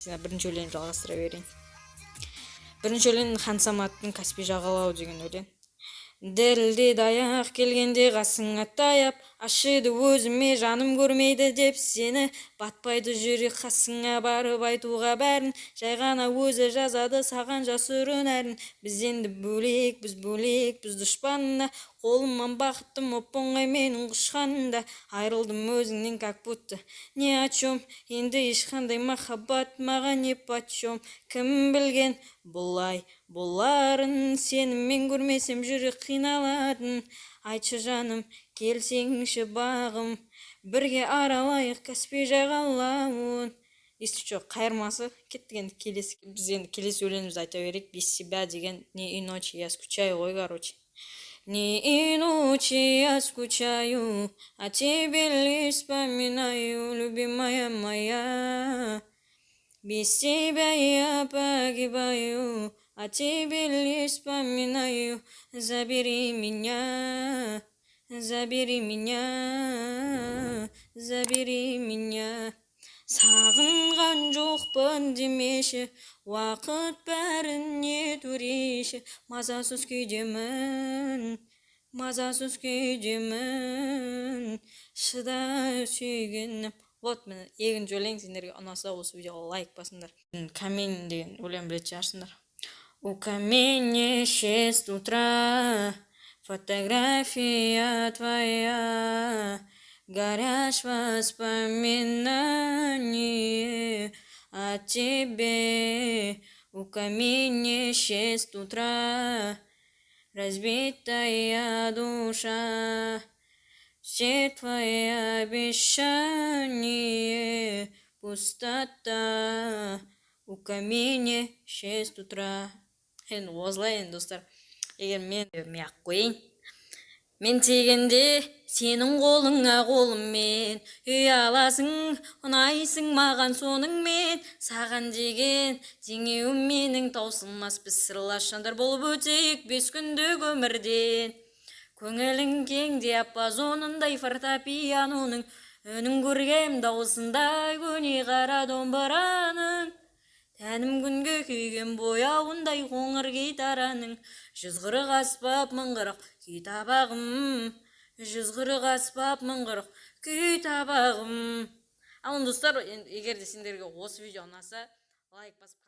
Бірінші өлең жалғастыра берейін. Бірінші өлең Хан Саматтың Каспий жағалауы деген өлең. Дірілдеді аяқ келгенде қасыңа таяп, ашыды өзіме жаным көрмейді деп сені, батпайды жүрек қасыңа барып айтуға бәрін, жай ғана өзі жазады саған жасырын әрін. Біз енді бөлек, біз дұшпанында, қолымнан бақыттым оп-оңай менің құшқанында, айрылдым өзіңнен как будто не о чем, енді ешқандай махаббат маған не почем. Кім білген бұлай боларын, сенімен көрмесем жүрек қиналатын. Айтшы жаным, келсеңші бағым, бірге аралайық Каспий жағалауын. Естіп жоқ, қайырмасы кетті. Енді біз енді келесі өлеңімізді айта берейік. Без себя деген не и ночи я скучаю ғой, короче. Не и ночи я скучаю, а тебе лишь вспоминаю, любимая моя. Без тебя я погибаю, а тебе лишь вспоминаю. Забери меня, забери меня, забери меня. Сағынған жоқпын демеші, уақыт бәріне төреші. Мазасыз күйдемін, шыда сүйгенім. Вот, міне екінші өлең. Сендерге ұнаса осы видеоға лайк басыңдар. Камень деген өлең білетін шығарсыңдар. У камня 6 утра, фотография твоя, горишь воспоминания о тебе. У камня 6 утра, разбитая душа, все твои обещания пустота. У камня 6 утра. Енді осылай енді достар. Егер мен ақ қойын. Мен тегенде сенің қолыңа қолыммен, ұяласың, ұнайсың маған соныңмен. Саған деген теңеуім менің таусылмас, біз сырлас жандар болып өтейік 5 күндік өмірден. Көңілің кең диапазонындай фортепианоның, үнін көргем дауысындай көне қара домбыраның. Тәнім күнге күйген бояуындай қоңыр гитараның, 140 аспап 1040 күй табағым, 140 аспап 1040 күй табағым. Ал достар, егер де сендерге осы видео ұнаса, лайк басып